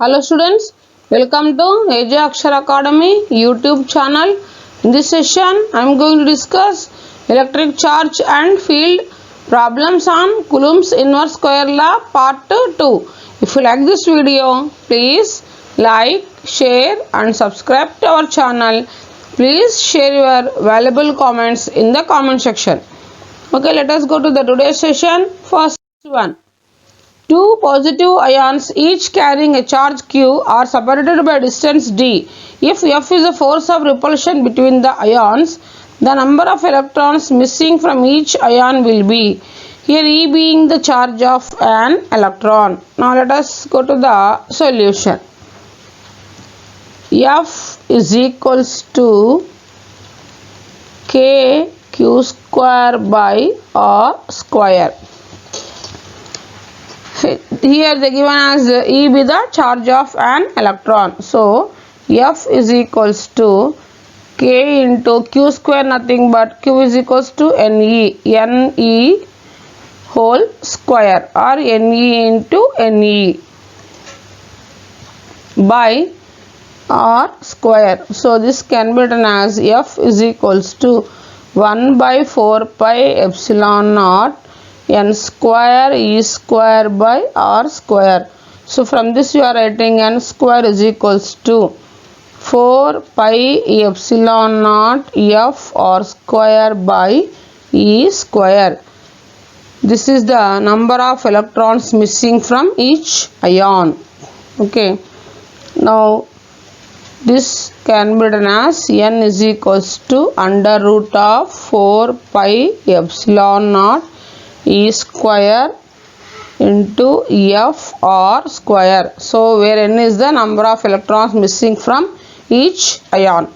Hello students, welcome to AJ Akshar Academy YouTube channel. In this session, I am going to discuss electric charge and field problems on Coulomb's inverse square law part 2. If you like this video, please like, share and subscribe to our channel. Please share your valuable comments in the comment section. Okay, let us go to the today's session. First one. Two positive ions each carrying a charge q are separated by distance d. If F is the force of repulsion between the ions, the number of electrons missing from each ion will be. Here E being the charge of an electron. Now let us go to the solution. F is equals to k q square by r square. Here they given as E be the charge of an electron. So F is equals to K into Q square, nothing but Q is equals to NE whole square or NE into NE by R square. So this can be written as F is equals to 1 by 4 pi epsilon naught n square E square by R square. So from this you are writing n square is equals to 4 pi epsilon naught F R square by E square. This is the number of electrons missing from each ion. Okay. Now this can be written as n is equals to under root of 4 pi epsilon naught E square into F R square. So where n is the number of electrons missing from each ion.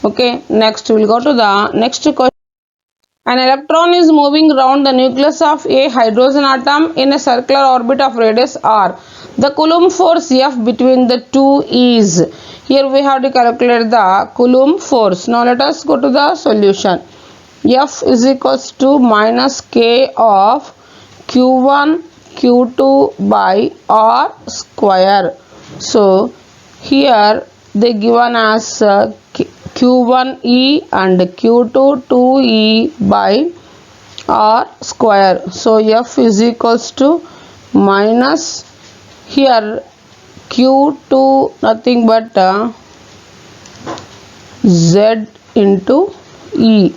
Okay, next we will go to the next question. An electron is moving around the nucleus of a hydrogen atom in a circular orbit of radius r. The Coulomb force F between the two is. Here we have to calculate the Coulomb force. Now let us go to the solution. F is equals to minus K of Q1 Q2 by R square. So here they given as Q1E and Q2 2E by R square. So F is equals to minus here Q2 nothing but Z into E.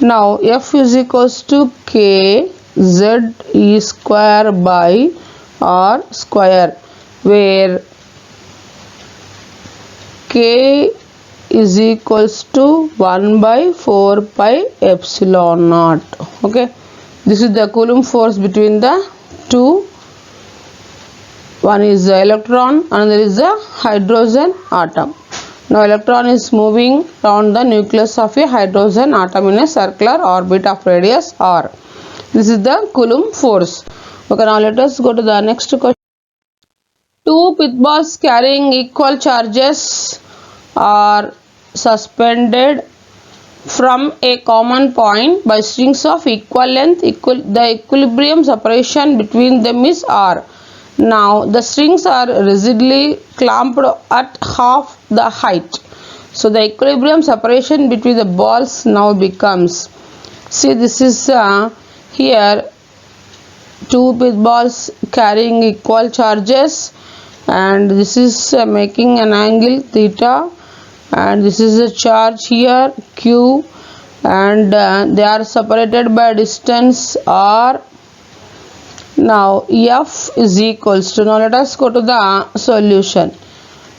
Now F is equals to K Z E square by R square, where K is equals to 1 by 4 pi epsilon naught. Okay, this is the Coulomb force between the two. One is the electron, another is the hydrogen atom. Now electron is moving around the nucleus of a hydrogen atom in a circular orbit of radius r. This is the Coulomb force. Okay, now let us go to the next question. Two pithballs carrying equal charges are suspended from a common point by strings of equal length. The equilibrium separation between them is r. Now the strings are rigidly clamped at half the height. So the equilibrium separation between the balls now becomes. See, this is here two pithballs carrying equal charges, and this is making an angle theta, and this is a charge here Q, and they are separated by distance r. Now F is equals to, now let us go to the solution.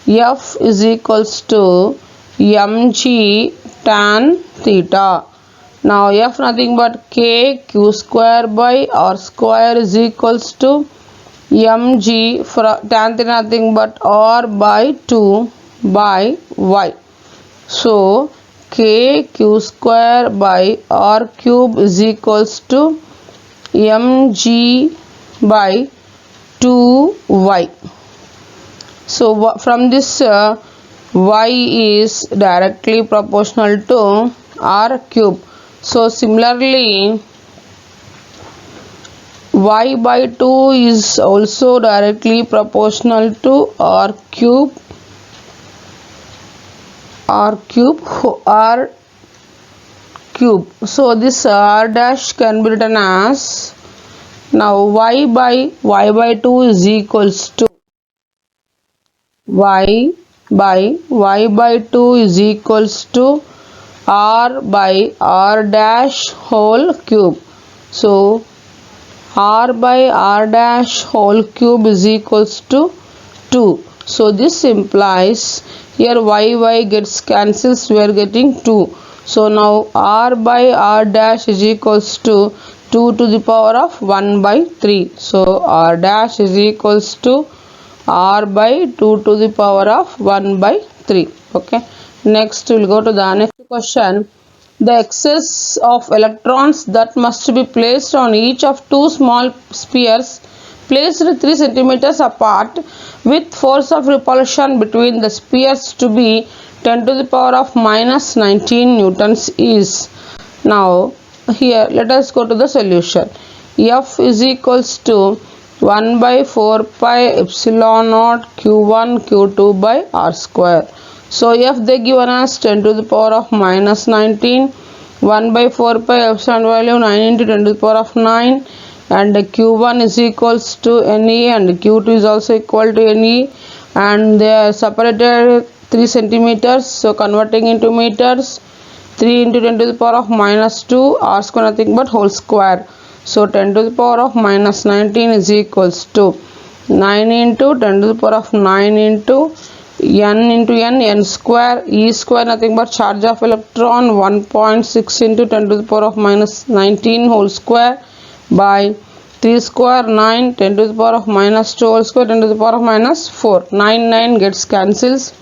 F is equals to mg tan theta. Now F nothing but K Q square by R square is equals to mg for tan theta nothing but R by 2 by Y. So K Q square by R cube is equals to mg by 2y. So from this y is directly proportional to r cube. So similarly y by 2 is also directly proportional to r cube r cube. So this r dash can be written as, now y by 2 is equals to y by 2 is equals to r by r dash whole cube. So r by r dash whole cube is equals to 2. So this implies here y gets cancels, we are getting 2. So now r by r dash is equals to 2 to the power of 1 by 3. So r dash is equals to r by 2 to the power of 1 by 3. Okay. Next we will go to the next question. The excess of electrons that must be placed on each of two small spheres placed 3 centimeters apart with force of repulsion between the spheres to be 10 to the power of minus 19 newtons is. Now here let us go to the solution. F is equals to 1 by 4 pi epsilon naught q1 q2 by r square. So F they given us 10 to the power of minus 19, 1 by 4 pi epsilon value 9 into 10 to the power of 9, and q1 is equals to Ne and q2 is also equal to Ne, and they are separated 3 centimeters. So converting into meters, 3 into 10 to the power of minus 2, r square nothing but whole square. So 10 to the power of minus 19 is equals to 9 into 10 to the power of 9 into n square, e square nothing but charge of electron 1.6 into 10 to the power of minus 19 whole square by 3 square 9, 10 to the power of minus 2 whole square, 10 to the power of minus 4, 9 gets cancels.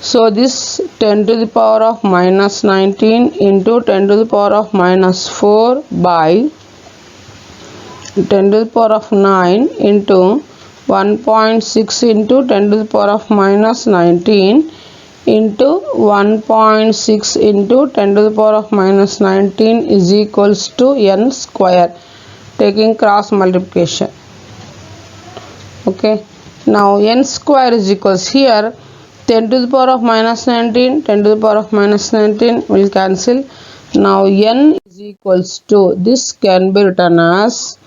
So this 10 to the power of minus 19 into 10 to the power of minus 4 by 10 to the power of 9 into 1.6 into 10 to the power of minus 19 into 1.6 into 10 to the power of minus 19 is equals to n square, taking cross multiplication. Okay, now n square is equals, here 10 to the power of minus 19, 10 to the power of minus 19 will cancel. Now n is equals to, this can be written as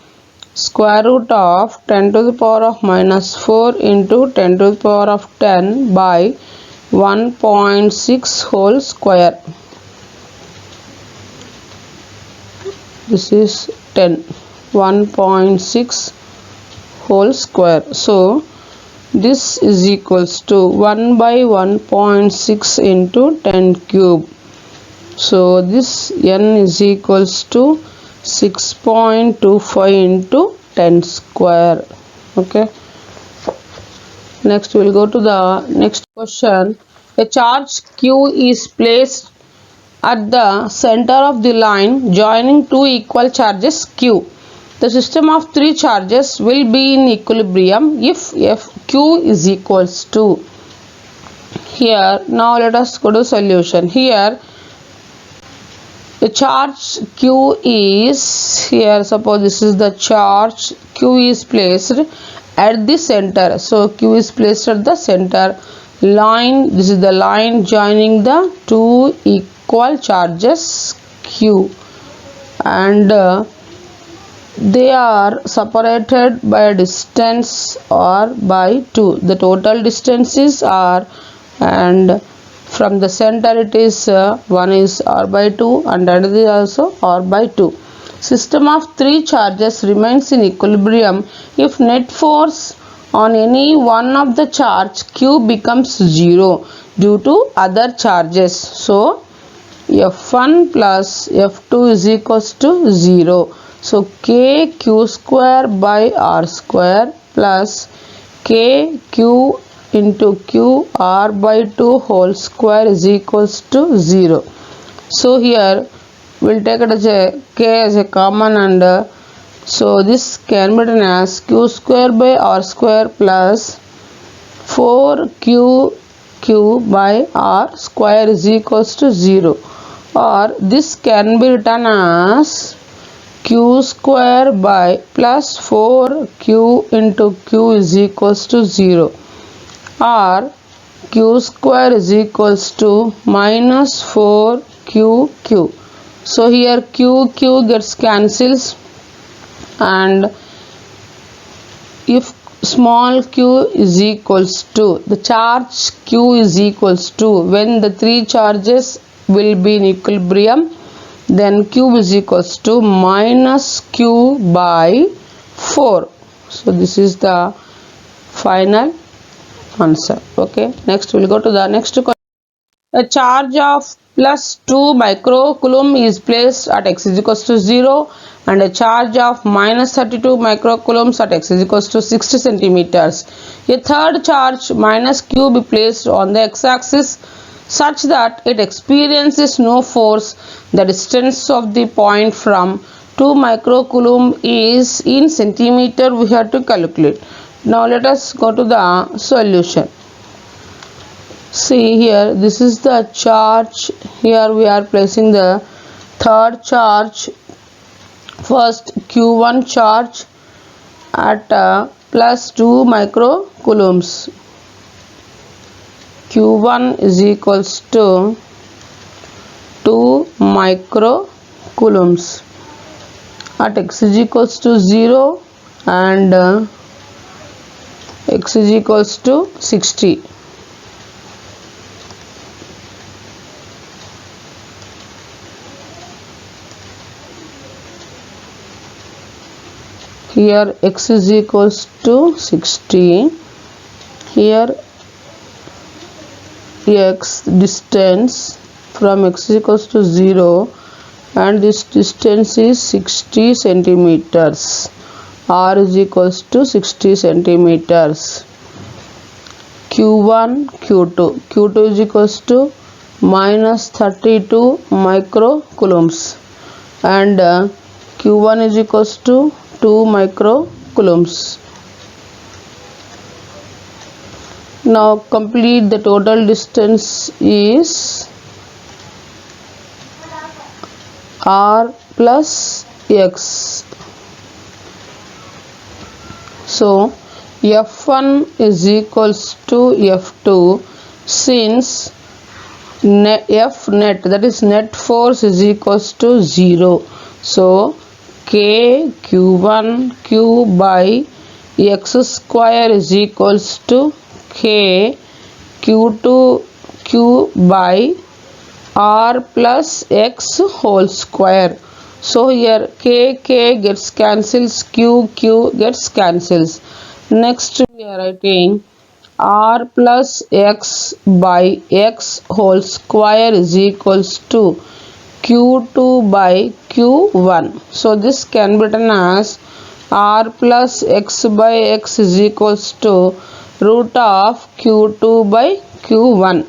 square root of 10 to the power of minus 4 into 10 to the power of 10 by 1.6 whole square. This is 10, 1.6 whole square. So this is equals to 1 by 1.6 into 10 cube. So this n is equals to 6.25 into 10 square. Okay. Next we will go to the next question. A charge q is placed at the center of the line joining two equal charges q. The system of three charges will be in equilibrium if q is equals to. Here now let us go to solution. Here the charge q is, here suppose this is the charge, q is placed at the center. So q is placed at the center line. This is the line joining the two equal charges q, and they are separated by a distance r by 2. The total distance is r, and from the center it is one is r by 2 and another is also r by 2. System of three charges remains in equilibrium if net force on any one of the charge q becomes 0 due to other charges. So F1 plus F2 is equals to 0. So k q square by r square plus k q into q r by 2 whole square is equals to 0. So here we will take it as a k as a common, and so this can be written as q square by r square plus 4q by r square is equals to 0, or this can be written as q square by plus 4q into q is equals to 0, or q square is equals to minus 4q. So here q gets cancels, and if small q is equals to the charge q is equals to, when the three charges will be in equilibrium, then q is equals to minus q by 4. So this is the final answer. Okay, next we'll go to the next question. A charge of plus 2 microcoulomb is placed at x is equals to 0, and a charge of minus 32 microcoulombs at x is equals to 60 centimeters. A third charge minus q be placed on the x-axis such that it experiences no force. The distance of the point from 2 microcoulomb is in centimeter. We have to calculate. Now let us go to the solution. See here, this is the charge. Here we are placing the third charge. First q1 charge at plus 2 microcoulombs. q1 is equals to 2 microcoulombs at x is equals to 0 and x is equals to 60. Here x is equals to 60. Here x distance from x is equals to 0, and this distance is 60 centimeters. R is equals to 60 centimeters. q1 q2 is equals to minus 32 microcoulombs, and q1 is equals to 2 microcoulombs. Now complete the total distance is r plus x. So F1 is equals to F2, since F net, that is net force, is equals to 0. So k q1 q by x square is equals to k q2 q by r plus x whole square. So here k gets cancels, q gets cancels. Next we are writing r plus x by x whole square is equals to q2 by q1. So this can be written as r plus x by x is equals to root of q2 by q1.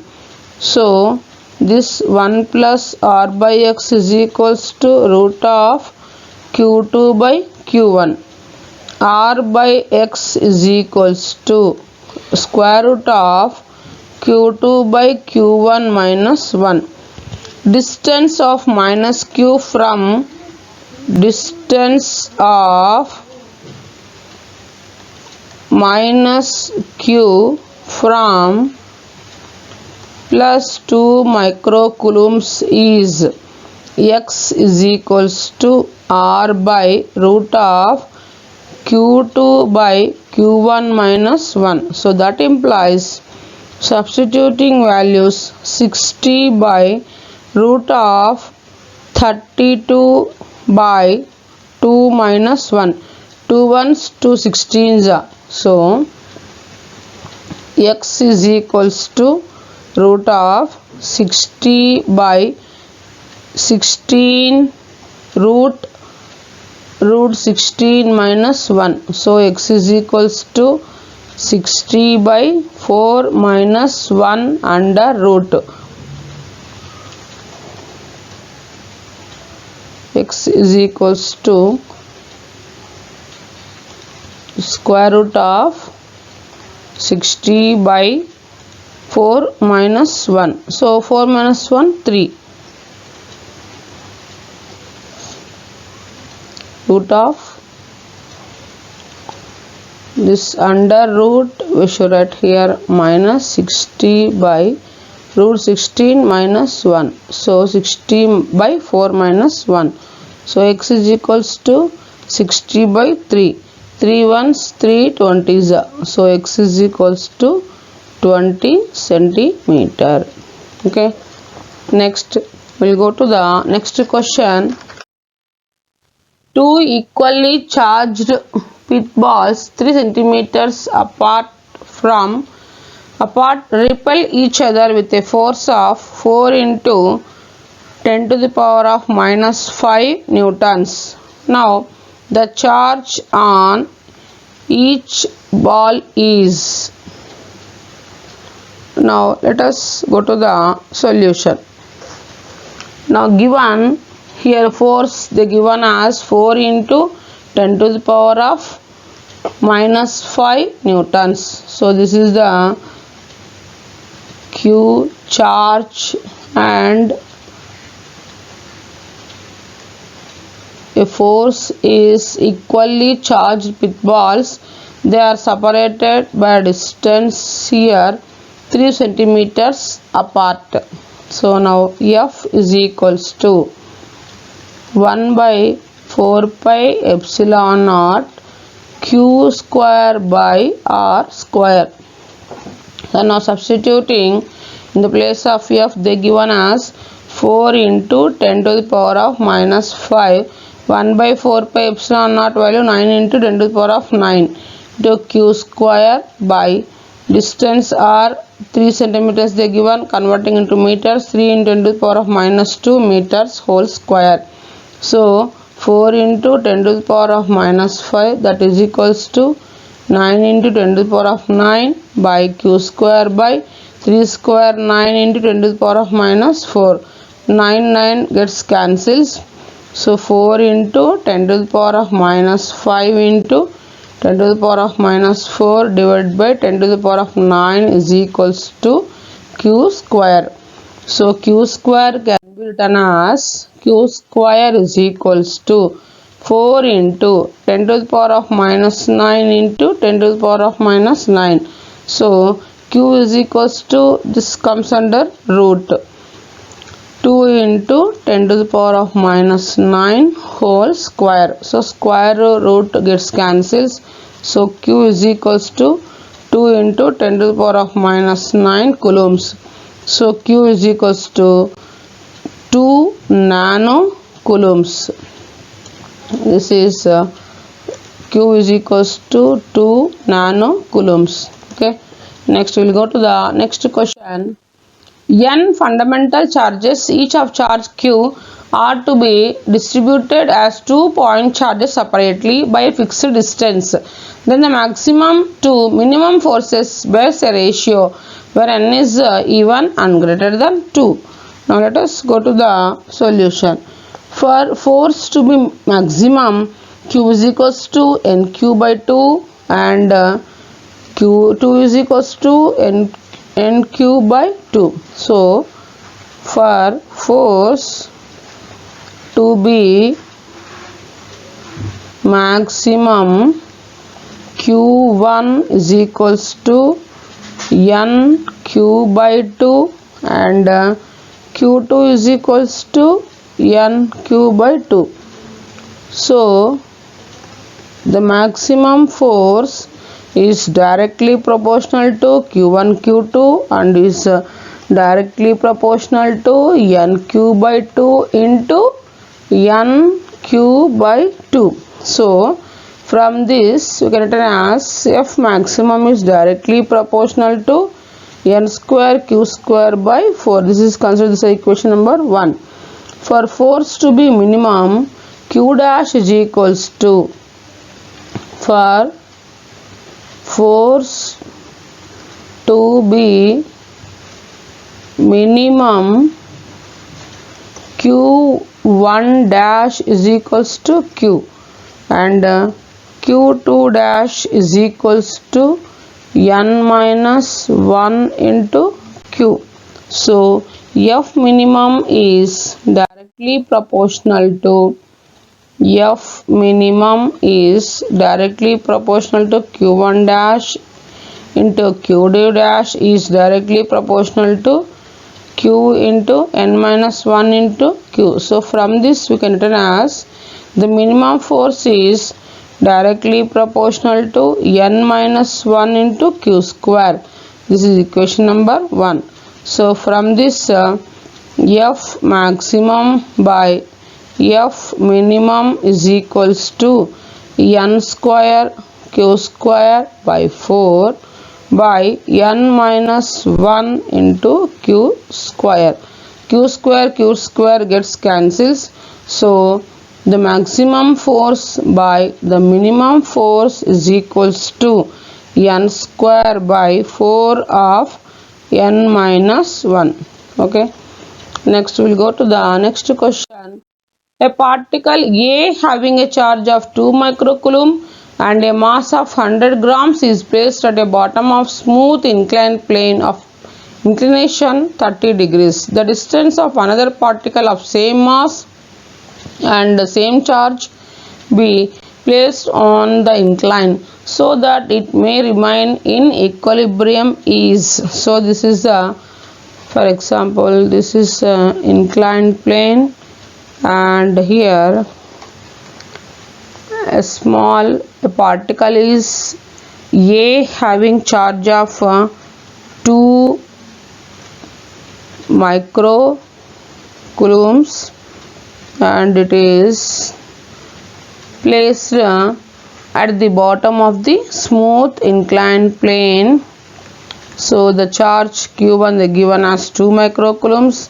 So this 1 plus r by x is equals to root of q2 by q1. R by x is equals to square root of q2 by q1 minus 1. Distance of minus q from distance of minus q from plus 2 microcoulombs is x is equals to r by root of q2 by q1 minus 1. So that implies substituting values 60 by root of 32 by 2 minus 1. 2 ones 2 16s. So x is equals to root of 60 by 16 root 16 minus 1. So x is equals to 60 by 4 minus 1 under root. X is equals to square root of 60 by 4 minus 1. So 4 minus 1 3. root of this under root, we should write here minus 60 by root 16 minus 1. So 60 by 4 minus 1. So x is equals to 60 by 3. 3 ones 3 20s. So x is equals to 20 centimeter. Okay. Next we'll go to the next question. Two equally charged pith balls 3 centimeters apart repel each other with a force of 4 into 10 to the power of minus 5 newtons. Now the charge on each ball is. Now let us go to the solution. Now given here force they given as 4 into 10 to the power of minus 5 newtons. So this is the Q charge and a force is equally charged with balls. They are separated by a distance here 3 centimeters apart. So now F is equals to 1 by 4 pi epsilon naught Q square by R square. So now substituting in the place of F they given as 4 into 10 to the power of minus 5. 1 by 4 pi epsilon naught value 9 into 10 to the power of 9 into Q square by distance R 3 centimeters they given, converting into meters, 3 into 10 to the power of minus 2 meters whole square. So 4 into 10 to the power of minus 5, that is equals to 9 into 10 to the power of 9 by Q square by 3 square 9 into 10 to the power of minus 4. 9 gets cancels. So 4 into 10 to the power of minus 5 into 10 to the power of minus 4 divided by 10 to the power of 9 is equals to Q square. So Q square can be written as Q square is equals to 4 into 10 to the power of minus 9 into 10 to the power of minus 9. So Q is equals to, this comes under root 2 into 10 to the power of minus 9 whole square. So square root gets cancels. So Q is equals to 2 into 10 to the power of minus 9 coulombs. So Q is equals to 2 nano coulombs. This is Q is equals to 2 nano coulombs. Okay. Next we will go to the next question. N fundamental charges, each of charge Q, are to be distributed as 2 point charges separately by a fixed distance. Then the maximum to minimum forces bears a ratio where N is even and greater than 2. Now let us go to the solution. For force to be maximum, Q is equals to NQ by 2 and Q2 is equals to NQ by 2. So for force to be maximum, Q1 is equals to NQ by 2 and Q2 is equals to NQ by 2. So the maximum force is directly proportional to Q1 Q2 and is directly proportional to NQ by 2 into NQ by 2. So from this we can write as F maximum is directly proportional to N square Q square by 4. This is considered this equation number 1. For force to be minimum, Q dash is equals to, for force to be minimum, Q1 dash is equals to Q and Q2 dash is equals to N minus 1 into Q. So F minimum is directly proportional to F minimum is directly proportional to Q1 dash into Q2 dash is directly proportional to Q into n minus 1 into Q. So from this we can written as the minimum force is directly proportional to n minus 1 into Q square. This is equation number 1. So from this F maximum by F minimum is equals to n square Q square by 4 by n minus 1 into Q square. Q square gets cancels. So the maximum force by the minimum force is equals to n square by 4 of n minus 1. Okay. Next we'll go to the next question. A particle A having a charge of 2 microcoulomb and a mass of 100 grams is placed at the bottom of smooth inclined plane of inclination 30 degrees. The distance of another particle of same mass and the same charge be placed on the incline so that it may remain in equilibrium is. So this is the, for example, this is inclined plane, and here a small particle is A having charge of 2 microcoulombs and it is placed at the bottom of the smooth inclined plane. So the charge Q1 is given as 2 microcoulombs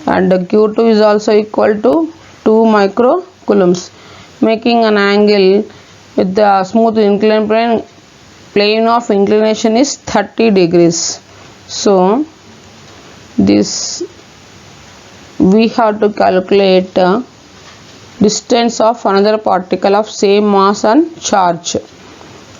and Q2 is also equal to 2 microcoulombs, making an angle with the smooth inclined plane of inclination is 30 degrees. So this we have to calculate distance of another particle of same mass and charge.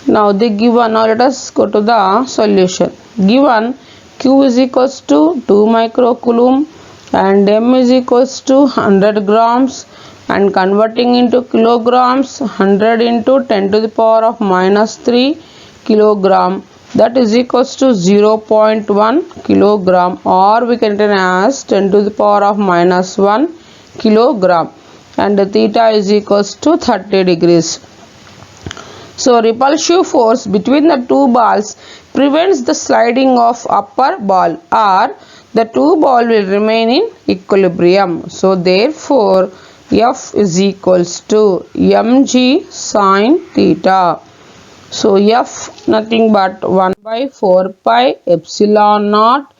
Now let us go to the solution. Given Q is equals to 2 microcoulomb and M is equals to 100 grams, and converting into kilograms, 100 into 10 to the power of minus 3 kilogram, that is equals to 0.1 kilogram, or we can write as 10 to the power of minus 1 kilogram, and theta is equals to 30 degrees. So repulsive force between the two balls prevents the sliding of upper ball, or the two balls will remain in equilibrium. So therefore F is equals to mg sin theta. So F nothing but 1 by 4 pi epsilon naught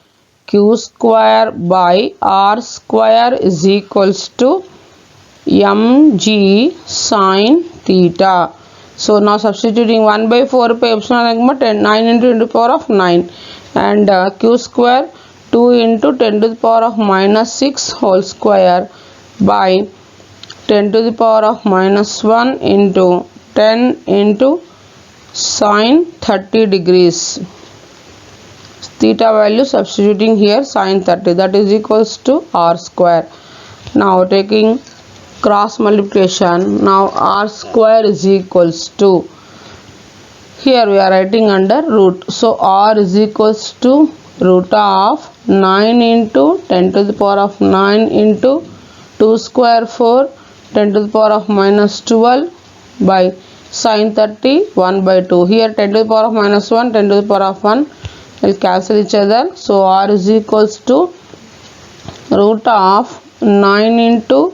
Q square by R square is equals to mg sin theta. So now substituting 1 by 4 pi epsilon 9 into 10 to the power of 9, and Q square 2 into 10 to the power of minus 6 whole square by 10 to the power of minus 1 into 10 into sine 30 degrees. Theta value substituting here sine 30, that is equals to R square. Now taking cross multiplication, now R square is equals to, here we are writing under root, so R is equals to root of 9 into 10 to the power of 9 into 2 square 4 10 to the power of minus 12 by sine 30 1 by 2. Here 10 to the power of minus 1, 10 to the power of 1 will cancel each other. So R is equals to root of 9 into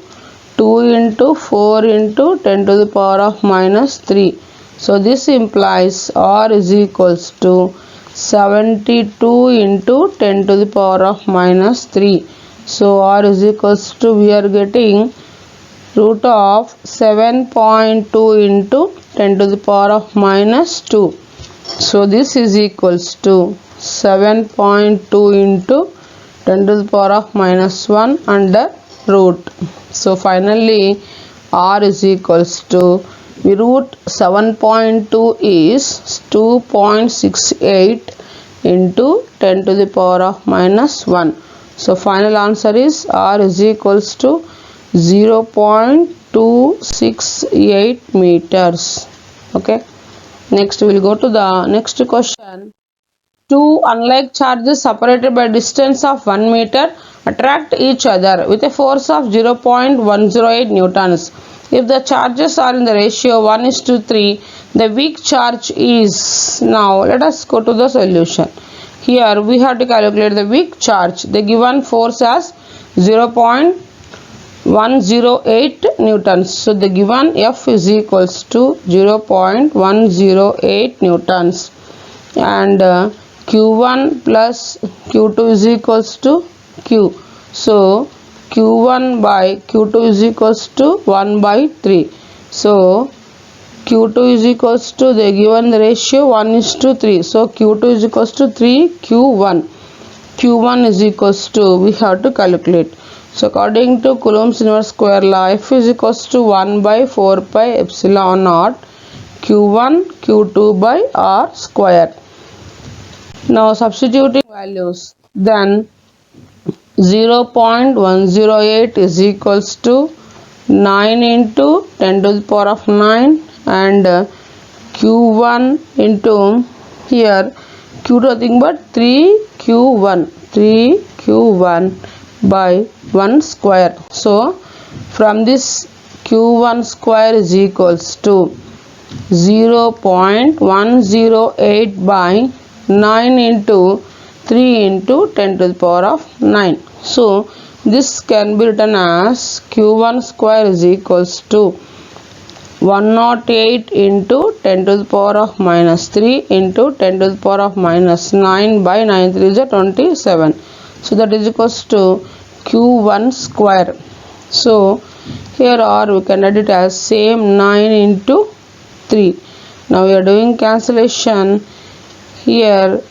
2 into 4 into 10 to the power of minus 3. So this implies R is equals to 72 into 10 to the power of minus 3. So R is equals to, we are getting root of 7.2 into 10 to the power of minus 2. So this is equals to 7.2 into 10 to the power of minus 1 under root. So finally R is equals to, we root 7.2 is 2.68 into 10 to the power of minus 1. So final answer is R is equals to 0.268 meters. Okay. Next we will go to the next question. Two unlike charges separated by distance of 1 meter attract each other with a force of 0.108 newtons. If the charges are in the ratio 1:3, the weak charge is. Now let us go to the solution. Here we have to calculate the weak charge. The given force as 0.108 newtons. So the given F is equals to 0.108 newtons, and Q1 plus Q2 is equals to Q. So Q1 by Q2 is equals to 1 by 3. So Q2 is equals to, they given the ratio 1:3. So Q2 is equals to 3 Q1. Q1 is equals to, we have to calculate. So according to Coulomb's inverse square law, F is equals to 1 by 4 pi epsilon naught Q1 Q2 by R square. Now substituting values, then 0.108 is equals to 9 into 10 to the power of 9, and Q1 into here Q2 nothing but 3Q1 by 1 square. So from this Q1 square is equals to 0.108 by 9 into 3 into 10 to the power of 9. So this can be written as Q1 square is equals to 108 into 10 to the power of minus 3 into 10 to the power of minus 9 by 9 3 is 27. So that is equals to Q1 square. So here or we can write it as same 9 into 3. Now we are doing cancellation. Here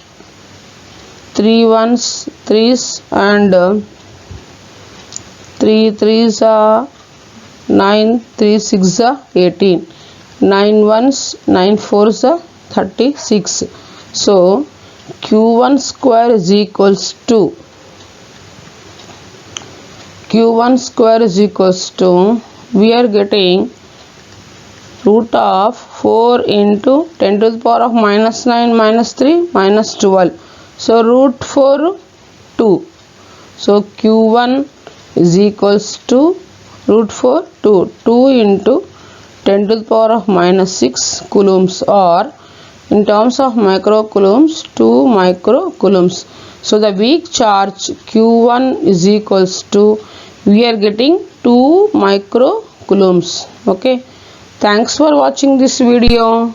3 ones 3's and 3 3's are 9, 3 6's are 18, 9 ones 9 4's are 36. So Q1 square is equals to we are getting root of 4 into 10 to the power of minus 9 minus 3 minus 12. So root 4 2. So Q1 is equals to root 4 2 into 10 to the power of minus 6 coulombs, or in terms of microcoulombs 2 microcoulombs. So the weak charge Q1 is equals to, we are getting 2 microcoulombs. Okay. Thanks for watching this video.